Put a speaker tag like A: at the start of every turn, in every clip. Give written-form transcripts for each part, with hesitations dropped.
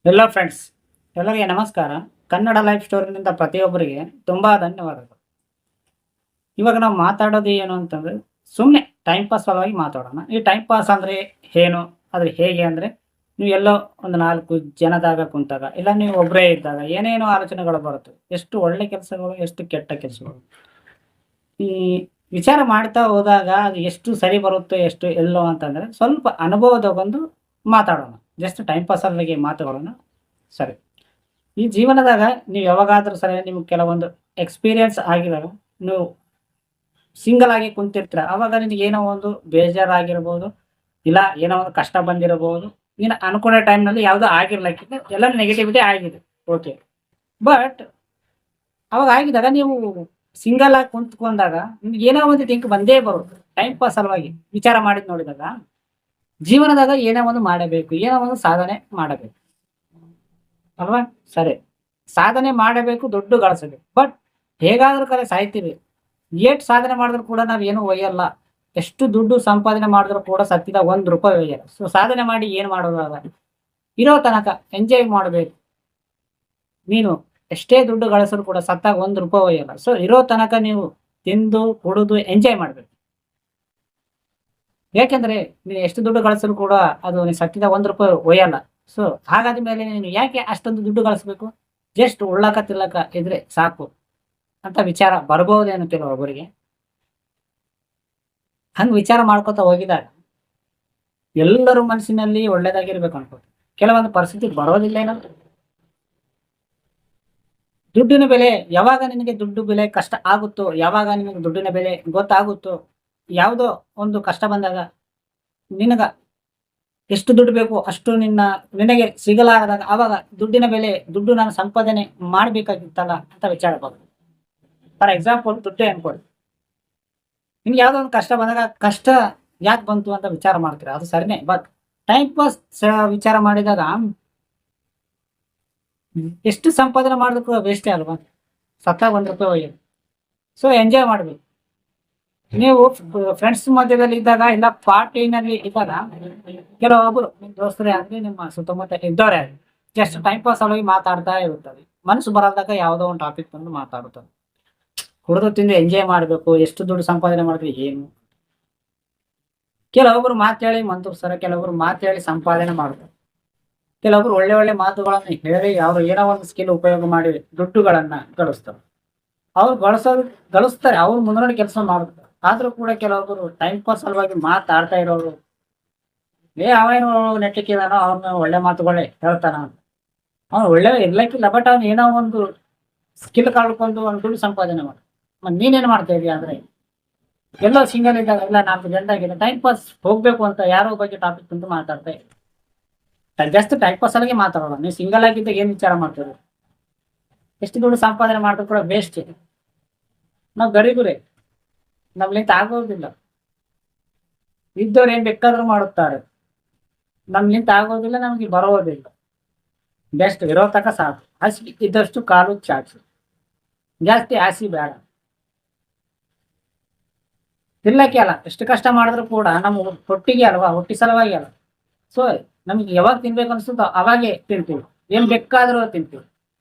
A: ಎಲ್ಲ ಫ್ರೆಂಡ್ಸ್ ಎಲ್ಲರಿಗೆ ನಮಸ್ಕಾರ. ಕನ್ನಡ ಲೈಫ್ ಸ್ಟೋರಿನಿಂದ ಪ್ರತಿಯೊಬ್ಬರಿಗೆ ತುಂಬ ಧನ್ಯವಾದಗಳು. ಇವಾಗ ನಾವು ಮಾತಾಡೋದು ಏನು ಅಂತಂದರೆ, ಸುಮ್ಮನೆ ಟೈಮ್ ಪಾಸ್ ಸಲುವಾಗಿ ಮಾತಾಡೋಣ. ಈ ಟೈಮ್ ಪಾಸ್ ಅಂದರೆ ಏನು, ಆದರೆ ಹೇಗೆ ಅಂದರೆ, ನೀವು ಎಲ್ಲೋ ಒಂದು 4 ಜನದಾಗ ಕುಂತಾಗ, ಇಲ್ಲ ನೀವು ಒಬ್ಬರೇ ಇದ್ದಾಗ ಏನೇನೋ ಆಲೋಚನೆಗಳು ಬರುತ್ತೆ. ಎಷ್ಟು ಒಳ್ಳೆ ಕೆಲಸಗಳು, ಎಷ್ಟು ಕೆಟ್ಟ ಕೆಲಸಗಳು. ಈ ವಿಚಾರ ಮಾಡ್ತಾ ಹೋದಾಗ ಅದು ಎಷ್ಟು ಸರಿ ಬರುತ್ತೋ, ಎಷ್ಟು ಎಲ್ಲೋ ಅಂತಂದರೆ, ಸ್ವಲ್ಪ ಅನುಭವ ತಗೊಂಡು ಮಾತಾಡೋಣ. ಜಸ್ಟ್ ಟೈಮ್ ಪಾಸ್ ಸಲುವಾಗಿ ಮಾತುಗಳನ್ನ ಸರಿ. ಈ ಜೀವನದಾಗ ನೀವು ಯಾವಾಗಾದ್ರೂ ಸರಿ ನಿಮ್ಗೆ ಕೆಲವೊಂದು ಎಕ್ಸ್ಪೀರಿಯನ್ಸ್ ಆಗಿದಾಗ ನೀವು ಸಿಂಗಲ್ ಆಗಿ ಕುಂತಿರ್ತೀರ. ಅವಾಗ ನಿನಗೆ ಏನೋ ಒಂದು ಬೇಜಾರಾಗಿರ್ಬೋದು, ಇಲ್ಲ ಏನೋ ಒಂದು ಕಷ್ಟ ಬಂದಿರಬಹುದು. ನೀನು ಅನ್ಕೊಂಡ ಟೈಮ್‌ನಲ್ಲಿ ಯಾವುದೋ ಆಗಿರ್ಲಿಕ್ಕಿಲ್ಲ, ಎಲ್ಲ ನೆಗೆಟಿವಿಟಿ ಆಗಿದೆ. ಓಕೆ. ಬಟ್ ಅವಾಗ ಆಗಿದಾಗ ನೀವು ಸಿಂಗಲ್ ಆಗಿ ಕುಂತ್ಕೊಂಡಾಗ ನಿಮ್ಗೆ ಏನೋ ಒಂದು ಥಿಂಕ್ ಬಂದೇ ಬರುತ್ತೆ. ಟೈಮ್ ಪಾಸ್ ಸಲುವಾಗಿ ವಿಚಾರ ಮಾಡಿದ್ ನೋಡಿದಾಗ, ಜೀವನದಾಗ ಏನೋ ಒಂದು ಮಾಡಬೇಕು, ಏನೋ ಒಂದು ಸಾಧನೆ ಮಾಡಬೇಕು ಅಲ್ವಾ? ಸರಿ. ಸಾಧನೆ ಮಾಡಬೇಕು, ದುಡ್ಡು ಗಳಿಸಬೇಕು. ಬಟ್ ಹೇಗಾದ್ರೂ ಕರೆ ಸಾಯ್ತೀವಿ. ಏಟ್ ಸಾಧನೆ ಮಾಡಿದ್ರು ಕೂಡ ನಾವೇನು ಒಯ್ಯಲ್ಲ. ಎಷ್ಟು ದುಡ್ಡು ಸಂಪಾದನೆ ಮಾಡಿದ್ರು ಕೂಡ ಸತ್ತಿದ ₹1 ಒಯ್ಯಲ್ಲ. ಸೊ ಸಾಧನೆ ಮಾಡಿ ಏನು ಮಾಡೋದು ಅದ? ಇರೋ ತನಕ ಎಂಜಾಯ್ ಮಾಡಬೇಕು. ನೀನು ಎಷ್ಟೇ ದುಡ್ಡು ಗಳಿಸಿದ್ರು ಕೂಡ ಸತ್ತಾಗ ₹1 ಒಯ್ಯಲ್ಲ. ಸೊ ಇರೋ ತನಕ ನೀವು ತಿಂದು, ಕುಡಿದು ಎಂಜಾಯ್ ಮಾಡ್ಬೇಕು. ಯಾಕೆಂದ್ರೆ ನೀನು ಎಷ್ಟು ದುಡ್ಡು ಗಳಿಸಿದ್ರು ಕೂಡ ಅದು ನೀನು ಸತ್ತಿದ ₹1 ಒಯ್ಯಲ್ಲ. ಸೊ ಹಾಗಾದ ಮೇಲೆ ನೀನು ಯಾಕೆ ಅಷ್ಟೊಂದು ದುಡ್ಡು ಗಳಿಸ್ಬೇಕು? ಜಸ್ಟ್ ಉಳ್ಳಾಕ ತಿನ್ನಲಾಕ ಇದ್ರೆ ಸಾಕು ಅಂತ ವಿಚಾರ ಬರ್ಬಹುದೇನೋ ಕೆಲವೊಬ್ಬರಿಗೆ. ಹಂಗ್ ವಿಚಾರ ಮಾಡ್ಕೊತಾ ಹೋಗಿದಾಗ ಎಲ್ಲರ ಮನಸ್ಸಿನಲ್ಲಿ ಒಳ್ಳೇದಾಗಿರ್ಬೇಕು ಅನ್ಕೋತೀನಿ. ಕೆಲವೊಂದು ಪರಿಸ್ಥಿತಿ ಬರೋದಿಲ್ಲ ಏನೋ. ದುಡ್ಡಿನ ಬೆಲೆ ಯಾವಾಗ ನಿನಗೆ ದುಡ್ಡು ಬೆಲೆ ಕಷ್ಟ ಆಗುತ್ತೋ, ಯಾವಾಗ ನಿನಗೆ ದುಡ್ಡಿನ ಬೆಲೆ ಗೊತ್ತಾಗುತ್ತೋ, ಯಾವುದೋ ಒಂದು ಕಷ್ಟ ಬಂದಾಗ ನಿನಗ ಎಷ್ಟು ದುಡ್ಡು ಬೇಕು ಅಷ್ಟು ನಿನಗೆ ಸಿಗಲಾರದಾಗ ಆವಾಗ ದುಡ್ಡಿನ ಬೆಲೆ, ದುಡ್ಡು ನಾನು ಸಂಪಾದನೆ ಮಾಡ್ಬೇಕಾಗಿತ್ತಲ್ಲ ಅಂತ ವಿಚಾರ ಬರುತ್ತೆ. ಫಾರ್ ಎಕ್ಸಾಂಪಲ್ ದುಡ್ಡೇ ಅನ್ಕೊಳ್ಳಿ. ನಿಮ್ಗೆ ಯಾವುದೋ ಒಂದು ಕಷ್ಟ ಬಂದಾಗ ಕಷ್ಟ ಯಾಕೆ ಬಂತು ಅಂತ ವಿಚಾರ ಮಾಡ್ತೀರಾ, ಅದು ಸರಿನೇ. ಬಟ್ ಟೈಮ್ ಪಾಸ್ ವಿಚಾರ ಮಾಡಿದಾಗ ಎಷ್ಟು ಸಂಪಾದನೆ ಮಾಡೋದಕ್ಕೂ ವೇಸ್ಟೇ ಅಲ್ವಾ? ಸತ್ತಾಗ ₹1 ಒಯ್ಯೋದು. ಸೊ ಎಂಜಾಯ್ ಮಾಡ್ಬೇಕು. ನೀವು ಫ್ರೆಂಡ್ಸ್ ಮಧ್ಯದಲ್ಲಿ ಇದ್ದಾಗ, ಇಲ್ಲ ಪಾರ್ಟಿನಲ್ಲಿ ಇದ್ದಾಗ, ಕೆಲವೊಬ್ರು ನಿಮ್ಮ ದೋಸ್ತರೇ ಆಗಲಿ, ನಿಮ್ಮ ಸುತ್ತಮುತ್ತ ಇದ್ದವರೇ ಆಗಲಿ, ಜಸ್ಟ್ ಟೈಮ್ ಪಾಸ್ ಸಲುವಾಗಿ ಮಾತಾಡ್ತಾ ಇರುತ್ತದೆ. ಮನಸ್ಸು ಬರಲ್ದಾಗ ಯಾವುದೋ ಒಂದು ಟಾಪಿಕ್ ಬಂದು ಮಾತಾಡುತ್ತದೆ. ಕುಡಿದು ತಿಂದು ಎಂಜಾಯ್ ಮಾಡಬೇಕು, ಎಷ್ಟು ದುಡ್ಡು ಸಂಪಾದನೆ ಮಾಡಿದ್ರೆ ಏನು. ಕೆಲವೊಬ್ರು ಮಾತೇಳಿ ಮಂತೂರ್ಸ್ತಾರೆ, ಕೆಲವೊಬ್ರು ಮಾತೇಳಿ ಸಂಪಾದನೆ ಮಾಡ್ತಾರೆ. ಕೆಲವೊಬ್ರು ಒಳ್ಳೆ ಒಳ್ಳೆ ಮಾತುಗಳನ್ನು ಹೇಳಿ ಅವರು ಏನೋ ಒಂದು ಸ್ಕಿಲ್ ಉಪಯೋಗ ಮಾಡಿ ದುಡ್ಡುಗಳನ್ನ ಗಳಿಸ್ತಾರೆ. ಅವ್ರು ಗಳಿಸ್ತಾರೆ, ಅವ್ರು ಮುಂದೋಡಿ ಕೆಲಸ ಮಾಡ್ತಾರೆ. ಆದ್ರೂ ಕೂಡ ಕೆಲವೊಬ್ರು ಟೈಮ್ ಪಾಸ್ ಸಲುವಾಗಿ ಮಾತಾಡ್ತಾ ಇರೋರು, ಅವೇನು ನೆಟ್ಟಿಕ್ಕಿದಾನೋ ಅವ್ರನ್ನ ಒಳ್ಳೆ ಮಾತುಗಳೇ ಹೇಳ್ತಾನ. ಅವ್ನು ಒಳ್ಳೆ ಇರ್ಲಿಕ್ಕಿಲ್ಲ, ಬಟ್ ಅವ್ನು ಏನೋ ಒಂದು ಸ್ಕಿಲ್ ಕಳ್ಕೊಂಡು ಒಂದು ದುಡ್ಡು ಸಂಪಾದನೆ ಮಾಡಿ. ಮತ್ತೆ ನೀನೇನ್ ಮಾಡ್ತಾ ಇದೀಯ ಅಂದ್ರೆ, ಎಲ್ಲೋ ಸಿಂಗಲ್ ಇದ್ದಾಗ, ಇಲ್ಲ 4 ಜನದಾಗಿದೆ, ಟೈಮ್ ಪಾಸ್ ಹೋಗ್ಬೇಕು ಅಂತ ಯಾರೋ ಬಗ್ಗೆ ಟಾಪಿಕ್ ಬಂದು ಮಾತಾಡ್ತಾ ಇದ್ದಾರೆ. ಜಸ್ಟ್ ಟೈಮ್ ಪಾಸ್ ಸಲುವಾಗಿ ಮಾತಾಡೋಣ. ನೀವು ಸಿಂಗಲ್ ಆಗಿದ್ದಾಗ ಏನ್ ವಿಚಾರ ಮಾಡ್ತೀರಿ? ಎಷ್ಟು ದುಡ್ಡು ಸಂಪಾದನೆ ಮಾಡಿದ್ರು ಕೂಡ ವೇಸ್ಟ್. ನಾವು ಗರೀಬರೇ, ನಮ್ಲಿಂದ ಆಗೋದಿಲ್ಲ. ಇದ್ದವ್ರು ಏನ್ ಬೇಕಾದ್ರೂ ಮಾಡುತ್ತಾರೆ, ನಮ್ಲಿಂದ ಆಗೋದಿಲ್ಲ, ನಮ್ಗೆ ಬರೋದಿಲ್ಲ. ಬೆಸ್ಟ್ ಇರೋ ತನಕ ಸಾಕು. ಹಸಿ ಇದ್ದಷ್ಟು ಕಾಲು ಚಾಚು, ಜಾಸ್ತಿ ಆಸಿ ಬೇಡ. ತಿನ್ನಕ್ಕೆ ಅಲ್ಲ, ಎಷ್ಟು ಕಷ್ಟ ಮಾಡಿದ್ರು ಕೂಡ ನಮ್ಮ ಹೊಟ್ಟಿಗೆ ಅಲ್ವಾ, ಹೊಟ್ಟಿ ಸಲುವಾಗಿ ಅಲ್ಲ. ಸೊ ನಮ್ಗೆ ಯಾವಾಗ ತಿನ್ಬೇಕು ಅನ್ಸುತ್ತೋ ಅವಾಗೆ ತಿಂತೀವಿ, ಏನ್ ಬೇಕಾದ್ರೂ ತಿಂತೀವಿ.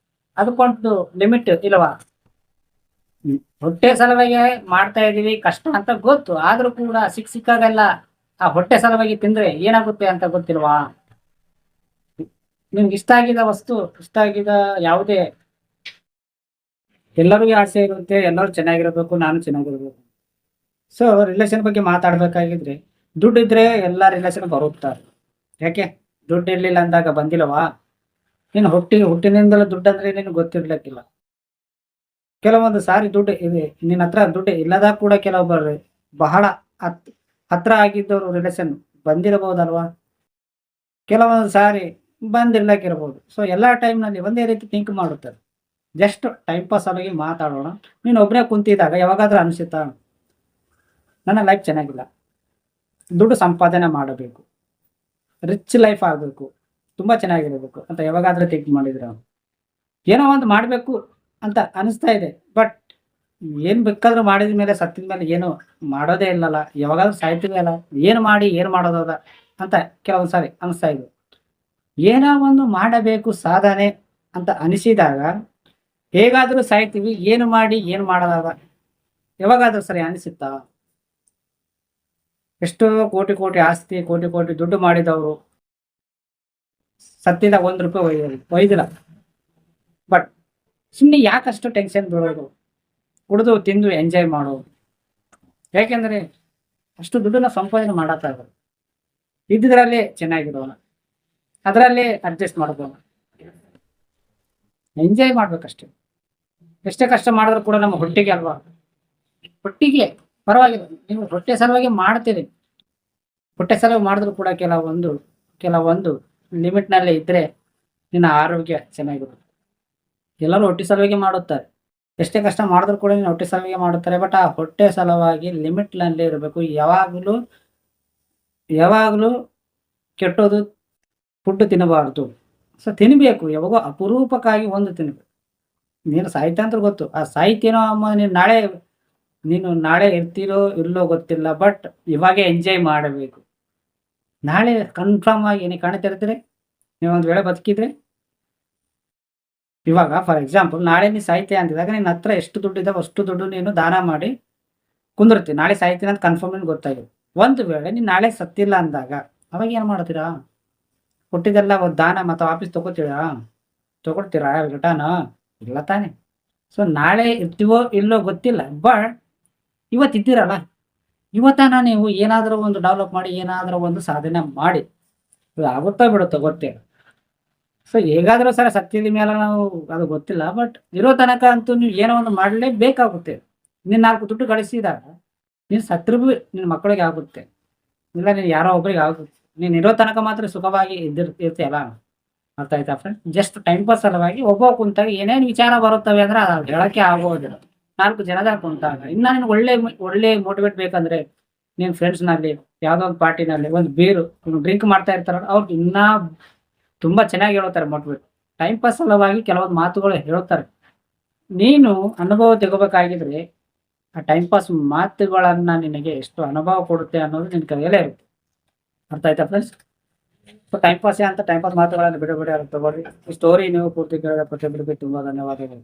A: ಅದಕ್ಕೊಂದು ಲಿಮಿಟ್ ಇಲ್ವಾ? ಹೊಟ್ಟೆ ಸಲುವಾಗಿ ಮಾಡ್ತಾ ಇದೀವಿ ಕಷ್ಟ ಅಂತ ಗೊತ್ತು, ಆದ್ರೂ ಕೂಡ ಸಿಕ್ಕಾಗೆಲ್ಲ ಆ ಹೊಟ್ಟೆ ಸಲುವಾಗಿ ತಿಂದ್ರೆ ಏನಾಗುತ್ತೆ ಅಂತ ಗೊತ್ತಿಲ್ವಾ? ನಿಮ್ಗೆ ಇಷ್ಟ ಆಗಿದ ವಸ್ತು, ಇಷ್ಟ ಆಗಿದ ಯಾವುದೇ, ಎಲ್ಲರಿಗೂ ಆಸೆ ಇರುತ್ತೆ, ಎಲ್ಲರೂ ಚೆನ್ನಾಗಿರ್ಬೇಕು, ನಾನು ಚೆನ್ನಾಗಿರ್ಬೇಕು. ಸೊ ರಿಲೇಷನ್ ಬಗ್ಗೆ ಮಾತಾಡ್ಬೇಕಾಗಿದ್ರೆ, ದುಡ್ಡಿದ್ರೆ ಎಲ್ಲ ರಿಲೇಷನ್ ಬರುತ್ತಾರೆ. ಯಾಕೆ? ದುಡ್ಡು ಇರ್ಲಿಲ್ಲ ಅಂದಾಗ ಬಂದಿಲ್ಲವಾ? ನೀನು ಹುಟ್ಟಿನಿಂದಲೂ ದುಡ್ಡು ಅಂದ್ರೆ ನಿನಗೆ ಗೊತ್ತಿರ್ಲಿಕ್ಕಿಲ್ಲ. ಕೆಲವೊಂದು ಸಾರಿ ದುಡ್ಡು ಇದೆ, ನಿನ್ನ ಹತ್ರ ದುಡ್ಡು ಇಲ್ಲದಾಗ ಕೂಡ ಕೆಲವೊಬ್ಬರು ಬಹಳ ಹತ್ರ ಆಗಿದ್ದವರು ರಿಲೇಷನ್ ಬಂದಿರಬಹುದಲ್ವಾ? ಕೆಲವೊಂದು ಸಾರಿ ಬಂದಿರ್ಲಕ್ಕಿರ್ಬೋದು. ಸೊ ಎಲ್ಲ ಟೈಮ್ನಲ್ಲಿ ಒಂದೇ ರೀತಿ ಥಿಂಕ್ ಮಾಡುತ್ತಾರೆ. ಜಸ್ಟ್ ಟೈಮ್ ಪಾಸ್ ಆಗಿ ಮಾತಾಡೋಣ. ನೀನು ಒಬ್ಬನೇ ಕುಂತಿದ್ದಾಗ ಯಾವಾಗಾದ್ರೂ ಅನಿಸುತ್ತಾ, ನನ್ನ ಲೈಫ್ ಚೆನ್ನಾಗಿಲ್ಲ, ದುಡ್ಡು ಸಂಪಾದನೆ ಮಾಡಬೇಕು, ರಿಚ್ ಲೈಫ್ ಆಗಬೇಕು, ತುಂಬ ಚೆನ್ನಾಗಿರಬೇಕು ಅಂತ ಯಾವಾಗಾದ್ರೂ ಥಿಂಕ್ ಮಾಡಿದ್ರೆ, ಏನೋ ಒಂದು ಮಾಡಬೇಕು ಅಂತ ಅನಿಸ್ತಾ ಇದೆ. ಬಟ್ ಏನು ಬೇಕಾದ್ರೂ ಮಾಡಿದ ಮೇಲೆ, ಸತ್ತಿದ ಮೇಲೆ ಏನು ಮಾಡೋದೇ ಇಲ್ಲಲ್ಲ, ಯಾವಾಗಾದ್ರೂ ಸಾಯ್ತಿದೆಯಲ್ಲ, ಏನು ಮಾಡಿ ಏನು ಮಾಡೋದದ ಅಂತ ಕೆಲವೊಂದು ಸಾರಿ ಅನಿಸ್ತಾ ಇದೆ. ಏನೋ ಒಂದು ಮಾಡಬೇಕು ಸಾಧನೆ ಅಂತ ಅನಿಸಿದಾಗ ಹೇಗಾದರೂ ಸಾಯ್ತೀವಿ. ಏನು ಮಾಡಿ ಏನು ಮಾಡಲಾಗ ಯಾವಾಗಾದ್ರೂ ಸರಿ ಅನಿಸುತ್ತಾ? ಎಷ್ಟೋ ಕೋಟಿ ಕೋಟಿ ಆಸ್ತಿ, ಕೋಟಿ ಕೋಟಿ ದುಡ್ಡು ಮಾಡಿದವರು ಸತ್ತಿದಾಗ ₹1 ಒಯ್ದಿಲ್ಲ. ಬಟ್ ಸುಮ್ಮನೆ ಯಾಕಷ್ಟು ಟೆನ್ಷನ್ ಬೀಳೋದು? ಕುಡಿದು ತಿಂದು ಎಂಜಾಯ್ ಮಾಡೋದು. ಯಾಕೆಂದ್ರೆ ಅಷ್ಟು ದುಡ್ಡನ್ನ ಸಂಪಾದನೆ ಮಾಡಕ್ಕಾಗಲ್ಲ. ಇದ್ದಿದ್ರಲ್ಲೇ ಚೆನ್ನಾಗಿರೋಣ, ಅದರಲ್ಲೇ ಅಡ್ಜಸ್ಟ್ ಮಾಡ್ಬೋದು, ಎಂಜಾಯ್ ಮಾಡ್ಬೇಕಷ್ಟೇ. ಎಷ್ಟೇ ಕಷ್ಟ ಮಾಡಿದ್ರು ಕೂಡ ನಮ್ಮ ಹೊಟ್ಟೆಗೆ ಅಲ್ವಾ? ಹೊಟ್ಟಿಗೆ ಪರವಾಗಿಲ್ಲ, ನೀವು ಹೊಟ್ಟೆ ಸಲುವಾಗಿ ಮಾಡ್ತೀರಿ. ಹೊಟ್ಟೆ ಸಲುವಾಗಿ ಮಾಡಿದ್ರು ಕೂಡ ಕೆಲವೊಂದು ಲಿಮಿಟ್ನಲ್ಲೇ ಇದ್ರೆ ನಿನ್ನ ಆರೋಗ್ಯ ಚೆನ್ನಾಗಿರುತ್ತೆ. ಎಲ್ಲರೂ ಹೊಟ್ಟೆ ಸಲುವಾಗಿ ಮಾಡುತ್ತಾರೆ. ಎಷ್ಟೇ ಕಷ್ಟ ಮಾಡಿದ್ರು ಕೂಡ ನೀನು ಹೊಟ್ಟೆ ಸಲುವಾಗಿ ಮಾಡುತ್ತಾರೆ. ಬಟ್ ಆ ಹೊಟ್ಟೆ ಸಲುವಾಗಿ ಲಿಮಿಟ್ನಲ್ಲಿ ಇರಬೇಕು. ಯಾವಾಗಲೂ ಕೆಟ್ಟೋದು ಫುಡ್ ತಿನ್ನಬಾರ್ದು. ಸೊ ತಿನ್ನಬೇಕು, ಯಾವಾಗೋ ಅಪರೂಪಕ್ಕಾಗಿ ಒಂದು ತಿನ್ನಬೇಕು. ನೀನು ಸಾಯ್ತಾ ಅಂತ ಗೊತ್ತು, ಆ ಸಾಯ್ತೀನೋ ಅಮ್ಮ, ನೀನು ನಾಳೆ ಇರ್ತೀರೋ ಇಲ್ಲೋ ಗೊತ್ತಿಲ್ಲ. ಬಟ್ ಇವಾಗೇ ಎಂಜಾಯ್ ಮಾಡಬೇಕು. ನಾಳೆ ಕನ್ಫರ್ಮ್ ಆಗಿ ನೀನು ಕಾಣ್ತಿರ್ತೀರಿ. ನೀವು ಒಂದು ವೇಳೆ ಬದುಕಿದ್ರೆ, ಇವಾಗ ಫಾರ್ ಎಕ್ಸಾಂಪಲ್ ನಾಳೆ ನೀನು ಸಾಯ್ತೀಯ ಅಂತಿದಾಗ ನಿನ್ನ ಹತ್ರ ಎಷ್ಟು ದುಡ್ಡು ಇದಾವೆ ಅಷ್ಟು ದುಡ್ಡು ನೀನು ದಾನ ಮಾಡಿ ಕುಂದಿರ್ತೀನಿ. ನಾಳೆ ಸಾಯ್ತೀನಿ ಅಂತ ಕನ್ಫರ್ಮ್ ನಿನ್ಗೆ ಗೊತ್ತಾಗಿದೆ. ಒಂದು ವೇಳೆ ನೀನು ನಾಳೆ ಸತ್ತಿಲ್ಲ ಅಂದಾಗ ಅವಾಗ ಏನು ಮಾಡ್ತೀರಾ? ಕೊಟ್ಟಿದ್ದೆಲ್ಲ ಒಂದು ದಾನ ಮತ್ತು ವಾಪಸ್ ತಗೊಳ್ತೀರಾ ರಿಟರ್ನ್? ಇಲ್ಲ ತಾನೆ. ಸೊ ನಾಳೆ ಇರ್ತೀವೋ ಇಲ್ಲೋ ಗೊತ್ತಿಲ್ಲ. ಬಟ್ ಇವತ್ತಿದ್ದೀರಲ್ಲ, ಇವತ್ತನ ನೀವು ಏನಾದರೂ ಒಂದು ಡೆವಲಪ್ ಮಾಡಿ, ಏನಾದರೂ ಒಂದು ಸಾಧನೆ ಮಾಡಿ. ಇದು ಆಗುತ್ತಾ ಬಿಡುತ್ತೋ ಗೊತ್ತಿಲ್ಲ. ಸೊ ಹೇಗಾದರೂ ಸರ ಸತ್ಯದ ಮೇಲೆ ನಾವು ಅದು ಗೊತ್ತಿಲ್ಲ. ಬಟ್ ಇರೋ ತನಕ ಅಂತೂ ನೀವು ಏನೋ ಒಂದು ಮಾಡಲೇಬೇಕಾಗುತ್ತೆ. ನೀನು 4 ದುಡ್ಡು ಗಳಿಸಿದಾಗ ನೀನು ಸತ್ರು ಭೀ ನಿನ್ನ ಮಕ್ಕಳಿಗೆ ಆಗುತ್ತೆ, ಇಲ್ಲ ನೀನು ಯಾರೋ ಒಬ್ಬರಿಗೆ ಆಗುತ್ತೆ. ನೀನು ಇರೋ ತನಕ ಮಾತ್ರ ಸುಖವಾಗಿ ಇರ್ತೀಯಲ್ಲ. ಅರ್ಥ ಆಯ್ತಾ ಫ್ರೆಂಡ್? ಜಸ್ಟ್ ಟೈಮ್ ಪಾಸ್ ಸಲುವಾಗಿ ಒಬ್ಬ ಕುಂತಾಗ ಏನೇನು ವಿಚಾರ ಬರುತ್ತವೆ ಅಂದ್ರೆ ಅದು ಹೇಳಕ್ಕೆ ಆಗೋದಿಲ್ಲ. 4 ಜನದಾಗ ಕುಂತಾಗ ಇನ್ನು ನಿನ್ಗೆ ಒಳ್ಳೆ ಮೋಟಿವೇಟ್ ಬೇಕಂದ್ರೆ ನೀನು ಫ್ರೆಂಡ್ಸ್ನಲ್ಲಿ ಯಾವುದೋ ಒಂದು ಪಾರ್ಟಿನಲ್ಲಿ ಒಂದು ಬೀರು ಡ್ರಿಂಕ್ ಮಾಡ್ತಾ ಇರ್ತಾರಲ್ಲ, ಅವ್ರಿಗೆ ಇನ್ನೂ ತುಂಬ ಚೆನ್ನಾಗಿ ಹೇಳ್ತಾರೆ ಮೋಟಿವೇಟ್. ಟೈಮ್ ಪಾಸ್ ಸಲುವಾಗಿ ಕೆಲವೊಂದು ಮಾತುಗಳು ಹೇಳ್ತಾರೆ. ನೀನು ಅನುಭವ ತಗೋಬೇಕಾಗಿದ್ರೆ ಆ ಟೈಮ್ ಪಾಸ್ ಮಾತುಗಳನ್ನ ನಿನಗೆ ಎಷ್ಟು ಅನುಭವ ಕೊಡುತ್ತೆ ಅನ್ನೋದು ನಿನ್ನ ಕೈಯಲ್ಲೇ ಇರುತ್ತೆ. ಅರ್ಥ ಆಯ್ತಾ ಫ್ರೆಂಡ್ಸ್? ಸೊ ಟೈಮ್ ಪಾಸ್ ಅಂತ ಟೈಮ್ ಪಾಸ್ ಮಾತುಗಳನ್ನು ಬಿಡಬೇಡಿ, ತಗೊಳ್ಳಿ. ಈ ಸ್ಟೋರಿ ನೀವು ಪೂರ್ತಿ ಕೇಳಿದ ಪ್ರತಿಯೊಬ್ಬರಿಗೆ ತುಂಬ ಧನ್ಯವಾದಗಳು.